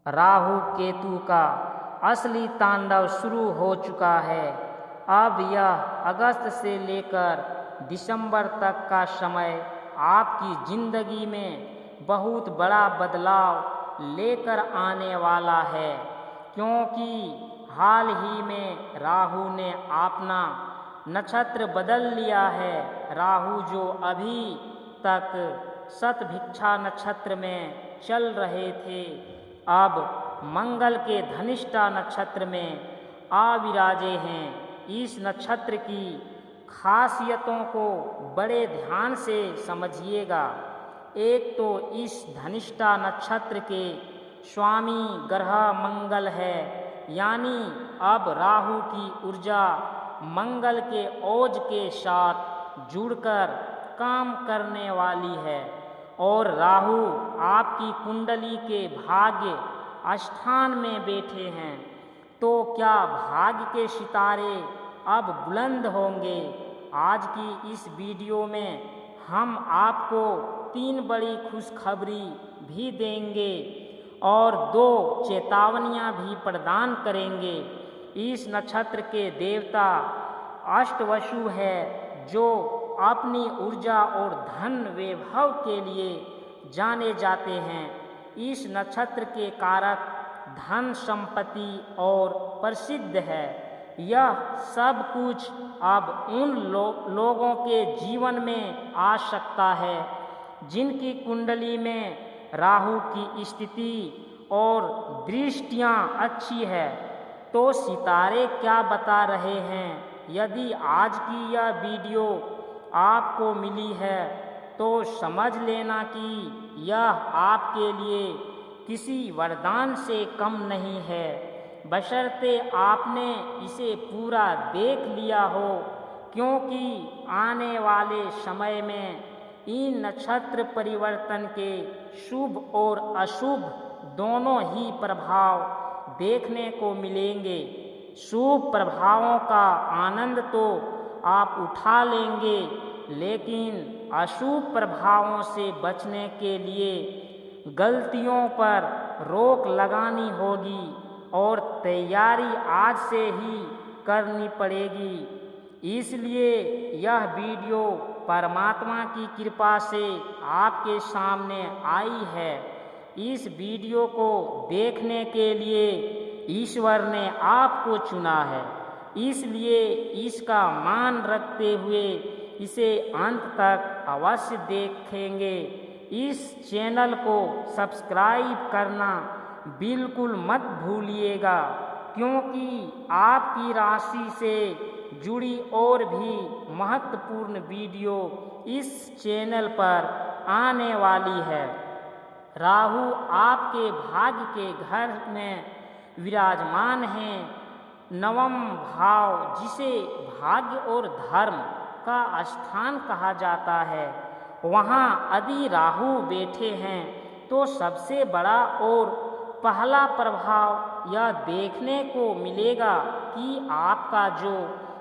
राहु केतु का असली तांडव शुरू हो चुका है। अब यह अगस्त से लेकर दिसंबर तक का समय आपकी जिंदगी में बहुत बड़ा बदलाव लेकर आने वाला है, क्योंकि हाल ही में राहु ने अपना नक्षत्र बदल लिया है। राहु जो अभी तक शतभिक्षा नक्षत्र में चल रहे थे, अब मंगल के धनिष्ठा नक्षत्र में आ विराजे हैं। इस नक्षत्र की खासियतों को बड़े ध्यान से समझिएगा। एक तो इस धनिष्ठा नक्षत्र के स्वामी ग्रह मंगल है, यानी अब राहु की ऊर्जा मंगल के ओज के साथ जुड़कर काम करने वाली है और राहु आपकी कुंडली के भाग्य स्थान में बैठे हैं। तो क्या भाग्य के सितारे अब बुलंद होंगे? आज की इस वीडियो में हम आपको 3 बड़ी खुशखबरी भी देंगे और 2 चेतावनियां भी प्रदान करेंगे। इस नक्षत्र के देवता अष्टवसु है, जो अपनी ऊर्जा और धन वैभव के लिए जाने जाते हैं। इस नक्षत्र के कारक धन संपत्ति और प्रसिद्ध है। यह सब कुछ अब उन लोगों के जीवन में आ सकता है जिनकी कुंडली में राहु की स्थिति और दृष्टियां अच्छी है। तो सितारे क्या बता रहे हैं? यदि आज की यह वीडियो आपको मिली है तो समझ लेना कि यह आपके लिए किसी वरदान से कम नहीं है, बशर्ते आपने इसे पूरा देख लिया हो, क्योंकि आने वाले समय में इन नक्षत्र परिवर्तन के शुभ और अशुभ दोनों ही प्रभाव देखने को मिलेंगे। शुभ प्रभावों का आनंद तो आप उठा लेंगे, लेकिन अशुभ प्रभावों से बचने के लिए गलतियों पर रोक लगानी होगी और तैयारी आज से ही करनी पड़ेगी। इसलिए यह वीडियो परमात्मा की कृपा से आपके सामने आई है। इस वीडियो को देखने के लिए ईश्वर ने आपको चुना है, इसलिए इसका मान रखते हुए इसे अंत तक अवश्य देखेंगे। इस चैनल को सब्सक्राइब करना बिल्कुल मत भूलिएगा, क्योंकि आपकी राशि से जुड़ी और भी महत्वपूर्ण वीडियो इस चैनल पर आने वाली है। राहु आपके भाग्य के घर में विराजमान हैं। नवम भाव, जिसे भाग्य और धर्म का स्थान कहा जाता है, वहाँ यदि राहु बैठे हैं तो सबसे बड़ा और पहला प्रभाव यह देखने को मिलेगा कि आपका जो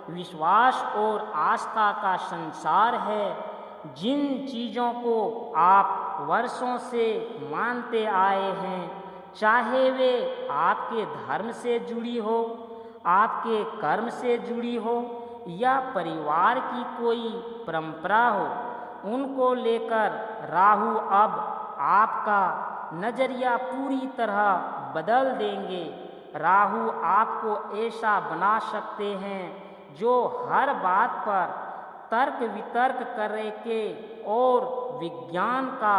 विश्वास और आस्था का संसार है, जिन चीज़ों को आप वर्षों से मानते आए हैं, चाहे वे आपके धर्म से जुड़ी हो, आपके कर्म से जुड़ी हो या परिवार की कोई परंपरा हो, उनको लेकर राहु अब आपका नज़रिया पूरी तरह बदल देंगे। राहु आपको ऐसा बना सकते हैं जो हर बात पर तर्क वितर्क करे के और विज्ञान का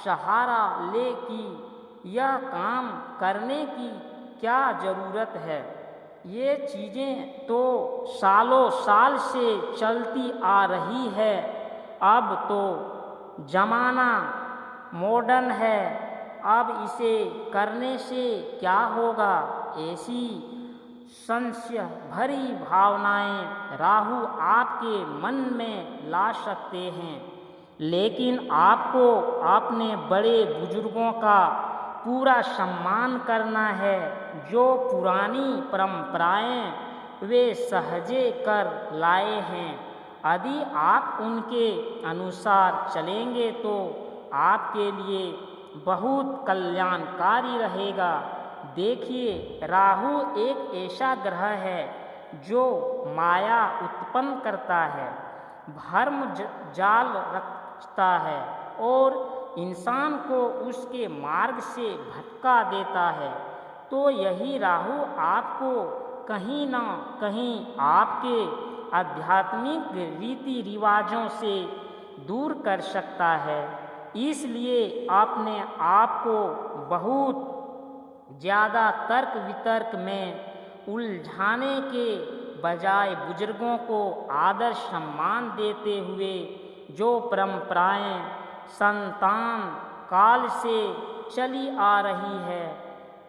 सहारा ले कि यह काम करने की क्या ज़रूरत है। ये चीज़ें तो सालों साल से चलती आ रही है, अब तो ज़माना मॉडर्न है, अब इसे करने से क्या होगा? ऐसी संशय भरी भावनाएं राहु आपके मन में ला सकते हैं, लेकिन आपको अपने बड़े बुजुर्गों का पूरा सम्मान करना है। जो पुरानी परंपराएं वे सहजे कर लाए हैं, यदि आप उनके अनुसार चलेंगे तो आपके लिए बहुत कल्याणकारी रहेगा। देखिए, राहु एक ऐसा ग्रह है जो माया उत्पन्न करता है, भ्रम जाल रचता है और इंसान को उसके मार्ग से भटका देता है। तो यही राहु आपको कहीं ना कहीं आपके आध्यात्मिक रीति रिवाजों से दूर कर सकता है। इसलिए अपने आप को बहुत ज़्यादा तर्क वितर्क में उलझाने के बजाय बुजुर्गों को आदर सम्मान देते हुए जो परंपराएं संतान काल से चली आ रही है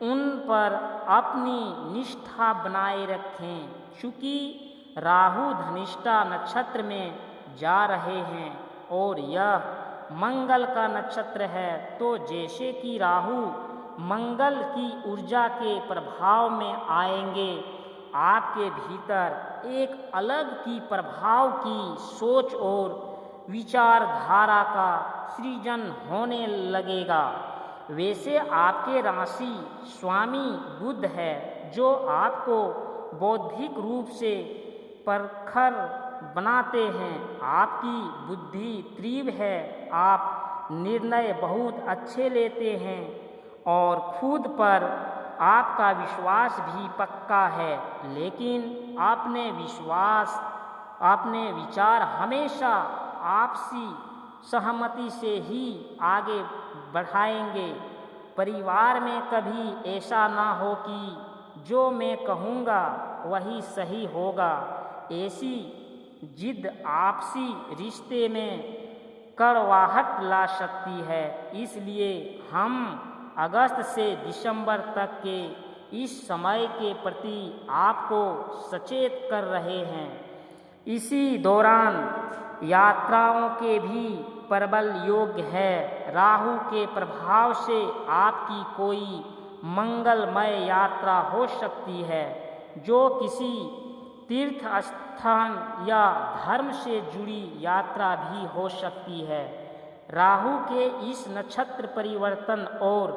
उन पर अपनी निष्ठा बनाए रखें। चूँकि राहु धनिष्ठा नक्षत्र में जा रहे हैं और यह मंगल का नक्षत्र है, तो जैसे कि राहु मंगल की ऊर्जा के प्रभाव में आएंगे, आपके भीतर एक अलग की प्रभाव की सोच और विचारधारा का सृजन होने लगेगा। वैसे आपके राशि स्वामी बुध है जो आपको बौद्धिक रूप से प्रखर बनाते हैं। आपकी बुद्धि तीव्र है, आप निर्णय बहुत अच्छे लेते हैं और खुद पर आपका विश्वास भी पक्का है, लेकिन अपने विचार हमेशा आपसी सहमति से ही आगे बढ़ाएंगे। परिवार में कभी ऐसा ना हो कि जो मैं कहूँगा वही सही होगा। ऐसी जिद आपसी रिश्ते में कड़वाहट ला सकती है। इसलिए हम अगस्त से दिसंबर तक के इस समय के प्रति आपको सचेत कर रहे हैं। इसी दौरान यात्राओं के भी प्रबल योग है। राहु के प्रभाव से आपकी कोई मंगलमय यात्रा हो सकती है, जो किसी तीर्थ स्थान या धर्म से जुड़ी यात्रा भी हो सकती है। राहु के इस नक्षत्र परिवर्तन और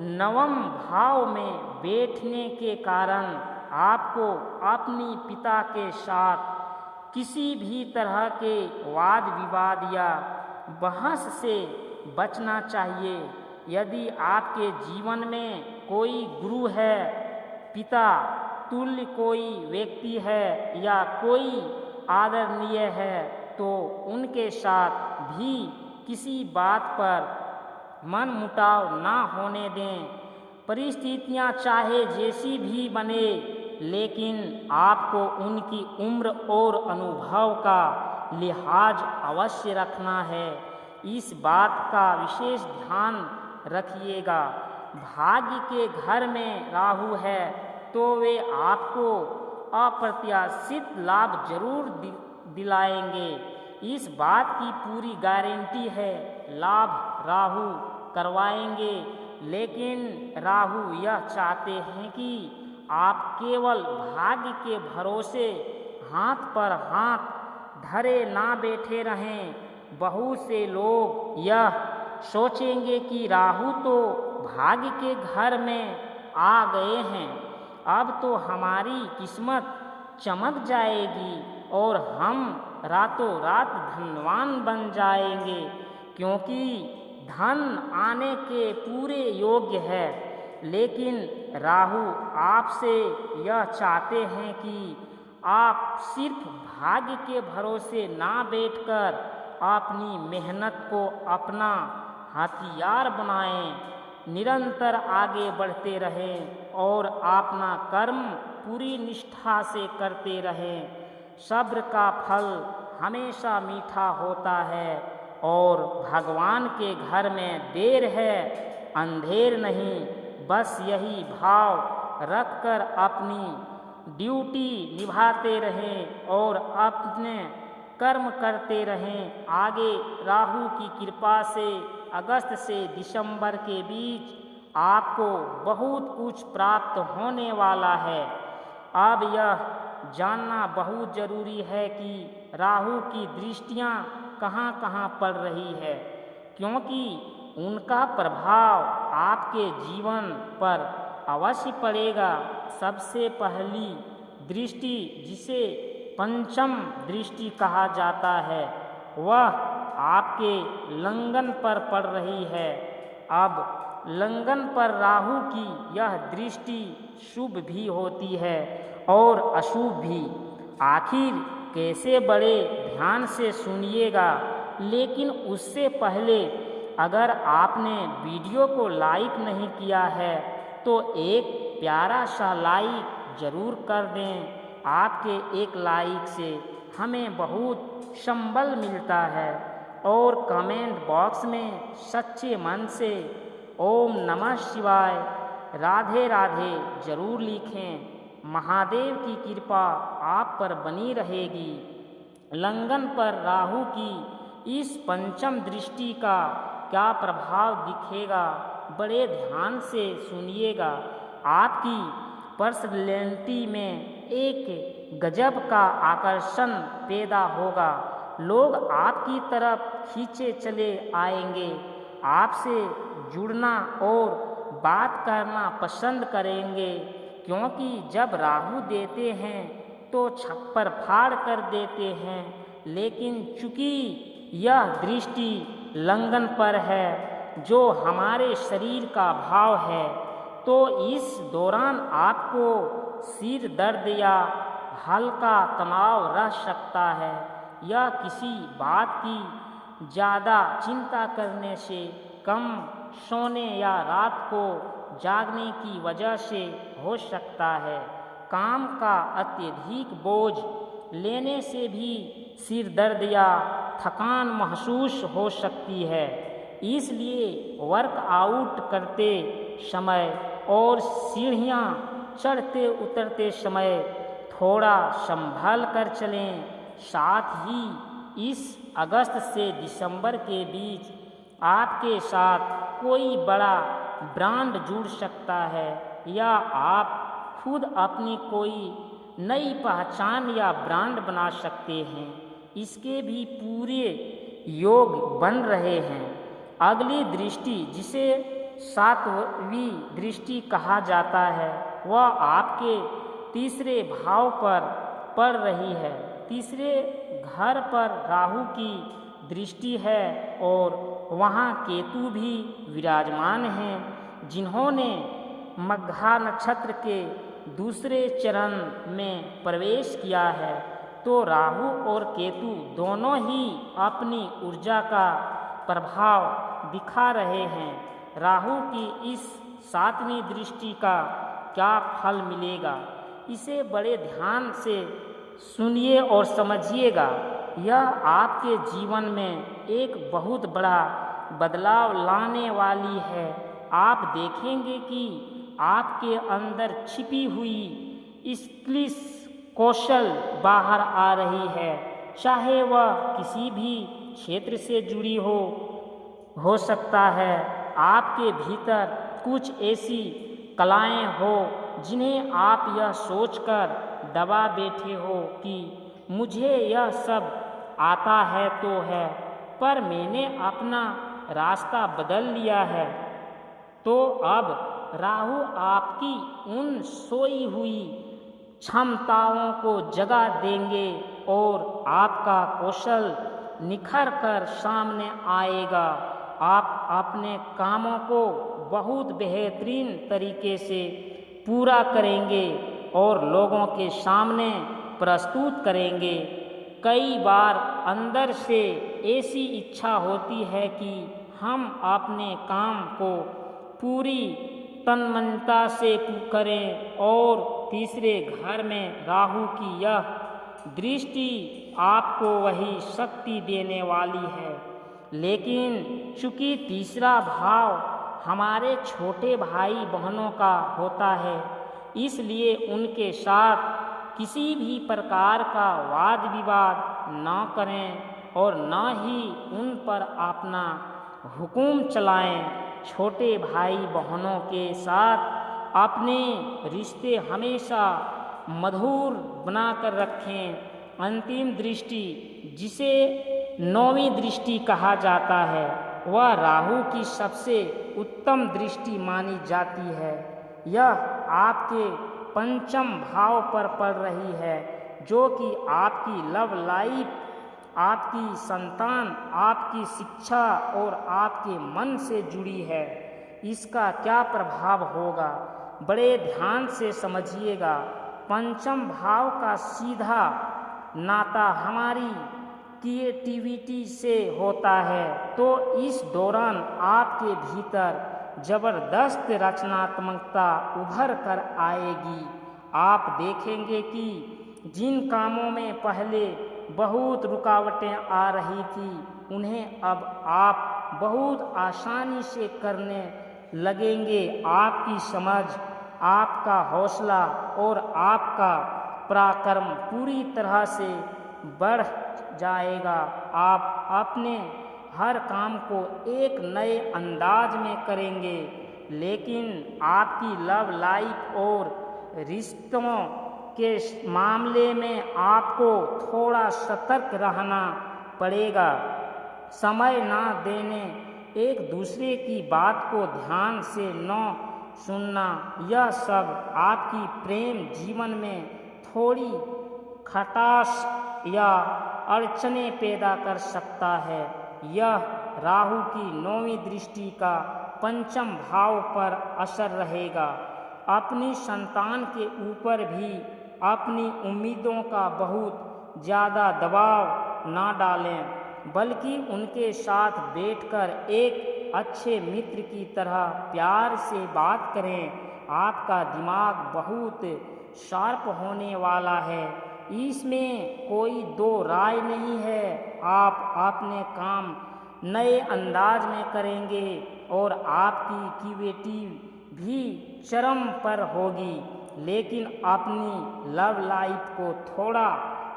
नवम भाव में बैठने के कारण आपको अपनी पिता के साथ किसी भी तरह के वाद विवाद या बहस से बचना चाहिए। यदि आपके जीवन में कोई गुरु है, पिता तुल्य कोई व्यक्ति है या कोई आदरणीय है, तो उनके साथ भी किसी बात पर मनमुटाव ना होने दें। परिस्थितियां चाहे जैसी भी बने, लेकिन आपको उनकी उम्र और अनुभव का लिहाज अवश्य रखना है। इस बात का विशेष ध्यान रखिएगा। भाग्य के घर में राहु है तो वे आपको अप्रत्याशित लाभ जरूर दिलाएंगे। इस बात की पूरी गारंटी है, लाभ राहु करवाएंगे। लेकिन राहु यह चाहते हैं कि आप केवल भाग्य के भरोसे हाथ पर हाथ धरे ना बैठे रहें। बहुत से लोग यह सोचेंगे कि राहु तो भाग्य के घर में आ गए हैं, अब तो हमारी किस्मत चमक जाएगी और हम रातों रात धनवान बन जाएंगे, क्योंकि धन आने के पूरे योग्य है। लेकिन राहु आपसे यह चाहते हैं कि आप सिर्फ भाग्य के भरोसे ना बैठकर अपनी मेहनत को अपना हथियार बनाएं, निरंतर आगे बढ़ते रहें और अपना कर्म पूरी निष्ठा से करते रहें। सब्र का फल हमेशा मीठा होता है और भगवान के घर में देर है, अंधेर नहीं। बस यही भाव रखकर अपनी ड्यूटी निभाते रहें और अपने कर्म करते रहें। आगे राहु की कृपा से अगस्त से दिसंबर के बीच आपको बहुत कुछ प्राप्त होने वाला है। अब यह जानना बहुत जरूरी है कि राहु की दृष्टियां कहाँ कहाँ पड़ रही है, क्योंकि उनका प्रभाव आपके जीवन पर अवश्य पड़ेगा। सबसे पहली दृष्टि, जिसे पंचम दृष्टि कहा जाता है, वह आपके लंगन पर पड़ रही है। अब लंगन पर राहु की यह दृष्टि शुभ भी होती है और अशुभ भी। आखिर कैसे, बड़े ध्यान से सुनिएगा। लेकिन उससे पहले अगर आपने वीडियो को लाइक नहीं किया है तो एक प्यारा सा लाइक ज़रूर कर दें। आपके एक लाइक से हमें बहुत संबल मिलता है। और कमेंट बॉक्स में सच्चे मन से ओम नमः शिवाय, राधे राधे ज़रूर लिखें। महादेव की कृपा आप पर बनी रहेगी। लंगन पर राहु की इस पंचम दृष्टि का क्या प्रभाव दिखेगा, बड़े ध्यान से सुनिएगा। आपकी पर्सनैलिटी में एक गजब का आकर्षण पैदा होगा। लोग आपकी तरफ खींचे चले आएंगे, आपसे जुड़ना और बात करना पसंद करेंगे, क्योंकि जब राहु देते हैं तो छप्पर फाड़ कर देते हैं। लेकिन चूंकि यह दृष्टि लंगन पर है, जो हमारे शरीर का भाव है, तो इस दौरान आपको सिर दर्द या हल्का तनाव रह सकता है। यह किसी बात की ज़्यादा चिंता करने से, कम सोने या रात को जागने की वजह से हो सकता है। काम का अत्यधिक बोझ लेने से भी सिर दर्द या थकान महसूस हो सकती है। इसलिए वर्कआउट करते समय और सीढ़ियाँ चढ़ते उतरते समय थोड़ा संभल कर चलें। साथ ही इस अगस्त से दिसंबर के बीच आपके साथ कोई बड़ा ब्रांड जुड़ सकता है, या आप खुद अपनी कोई नई पहचान या ब्रांड बना सकते हैं। इसके भी पूरे योग बन रहे हैं। अगली दृष्टि, जिसे सातवीं दृष्टि कहा जाता है, वह आपके तीसरे भाव पर पड़ रही है। तीसरे घर पर राहु की दृष्टि है और वहाँ केतु भी विराजमान हैं, जिन्होंने मघा नक्षत्र के दूसरे चरण में प्रवेश किया है। तो राहु और केतु दोनों ही अपनी ऊर्जा का प्रभाव दिखा रहे हैं। राहु की इस सातवीं दृष्टि का क्या फल मिलेगा, इसे बड़े ध्यान से सुनिए और समझिएगा। यह आपके जीवन में एक बहुत बड़ा बदलाव लाने वाली है। आप देखेंगे कि आपके अंदर छिपी हुई स्किल्स, कौशल बाहर आ रही है, चाहे वह किसी भी क्षेत्र से जुड़ी हो सकता है। आपके भीतर कुछ ऐसी कलाएं हो जिन्हें आप यह सोचकर दबा बैठे हो कि मुझे यह सब आता है तो है, पर मैंने अपना रास्ता बदल लिया है। तो अब राहु आपकी उन सोई हुई क्षमताओं को जगा देंगे और आपका कौशल निखर कर सामने आएगा। आप अपने कामों को बहुत बेहतरीन तरीके से पूरा करेंगे और लोगों के सामने प्रस्तुत करेंगे। कई बार अंदर से ऐसी इच्छा होती है कि हम अपने काम को पूरी तन्मयता से करें, और तीसरे घर में राहु की यह दृष्टि आपको वही शक्ति देने वाली है। लेकिन चूंकि तीसरा भाव हमारे छोटे भाई बहनों का होता है, इसलिए उनके साथ किसी भी प्रकार का वाद विवाद न करें और न ही उन पर अपना हुक्म चलाएं। छोटे भाई बहनों के साथ अपने रिश्ते हमेशा मधुर बनाकर रखें। अंतिम दृष्टि, जिसे नौवीं दृष्टि कहा जाता है, वह राहु की सबसे उत्तम दृष्टि मानी जाती है। यह आपके पंचम भाव पर पड़ रही है, जो कि आपकी लव लाइफ, आपकी संतान, आपकी शिक्षा और आपके मन से जुड़ी है। इसका क्या प्रभाव होगा, बड़े ध्यान से समझिएगा। पंचम भाव का सीधा नाता हमारी क्रिएटिविटी से होता है, तो इस दौरान आपके भीतर जबरदस्त रचनात्मकता उभर कर आएगी। आप देखेंगे कि जिन कामों में पहले बहुत रुकावटें आ रही थी, उन्हें अब आप बहुत आसानी से करने लगेंगे। आपकी समझ, आपका हौसला और आपका पराक्रम पूरी तरह से बढ़ जाएगा। आप अपने हर काम को एक नए अंदाज में करेंगे, लेकिन आपकी लव लाइफ और रिश्तों के मामले में आपको थोड़ा सतर्क रहना पड़ेगा। समय ना देने, एक दूसरे की बात को ध्यान से न सुनना, यह सब आपकी प्रेम जीवन में थोड़ी खटास या अड़चनें पैदा कर सकता है। यह राहु की 9वीं दृष्टि का पंचम भाव पर असर रहेगा। अपनी संतान के ऊपर भी अपनी उम्मीदों का बहुत ज़्यादा दबाव ना डालें, बल्कि उनके साथ बैठकर एक अच्छे मित्र की तरह प्यार से बात करें। आपका दिमाग बहुत शार्प होने वाला है, इसमें कोई दो राय नहीं है। आप अपने काम नए अंदाज में करेंगे और आपकी क्रिएटिविटी भी चरम पर होगी, लेकिन अपनी लव लाइफ को थोड़ा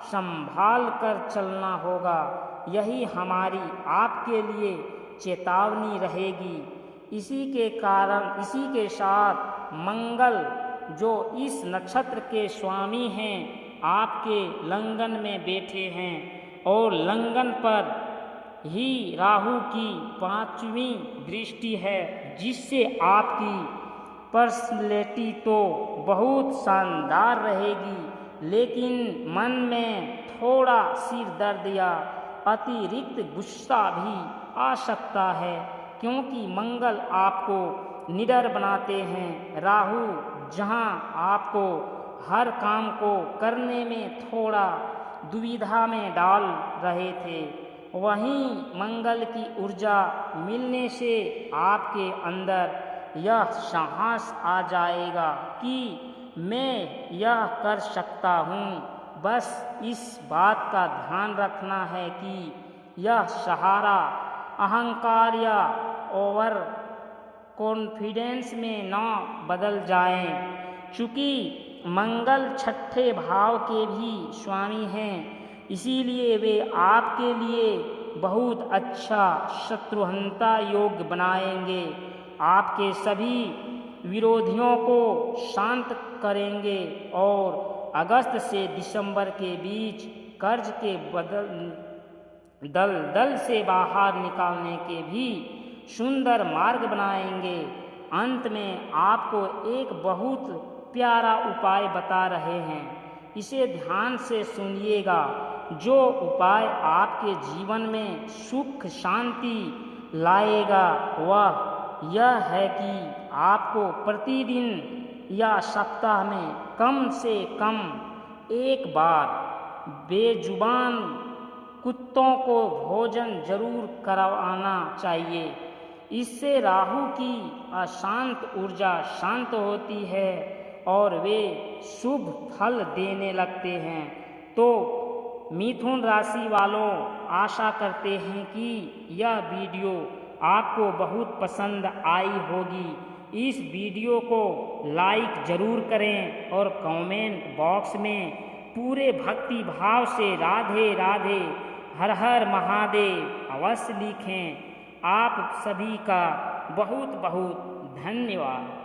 संभाल कर चलना होगा। यही हमारी आपके लिए चेतावनी रहेगी। इसी के साथ मंगल, जो इस नक्षत्र के स्वामी हैं, आपके लग्न में बैठे हैं और लग्न पर ही राहु की 5वीं दृष्टि है, जिससे आपकी पर्सनैलिटी तो बहुत शानदार रहेगी, लेकिन मन में थोड़ा सिर दर्द या अतिरिक्त गुस्सा भी आ सकता है, क्योंकि मंगल आपको निडर बनाते हैं। राहु जहां आपको हर काम को करने में थोड़ा दुविधा में डाल रहे थे, वहीं मंगल की ऊर्जा मिलने से आपके अंदर यह साहस आ जाएगा कि मैं यह कर सकता हूँ। बस इस बात का ध्यान रखना है कि यह सहारा अहंकार या ओवर कॉन्फिडेंस में न बदल जाए। चूँकि मंगल 6ठे भाव के भी स्वामी हैं, इसीलिए वे आपके लिए बहुत अच्छा शत्रुहंता योग बनाएंगे। आपके सभी विरोधियों को शांत करेंगे और अगस्त से दिसंबर के बीच कर्ज के दल से बाहर निकालने के भी सुंदर मार्ग बनाएंगे। अंत में आपको एक बहुत प्यारा उपाय बता रहे हैं, इसे ध्यान से सुनिएगा। जो उपाय आपके जीवन में सुख शांति लाएगा वह यह है कि आपको प्रतिदिन या सप्ताह में कम से कम एक बार बेजुबान कुत्तों को भोजन जरूर करवाना चाहिए। इससे राहु की अशांत ऊर्जा शांत होती है और वे शुभ फल देने लगते हैं। तो मिथुन राशि वालों, आशा करते हैं कि यह वीडियो आपको बहुत पसंद आई होगी। इस वीडियो को लाइक ज़रूर करें और कमेंट बॉक्स में पूरे भक्ति भाव से राधे राधे हर हर महादेव अवश्य लिखें। आप सभी का बहुत बहुत धन्यवाद।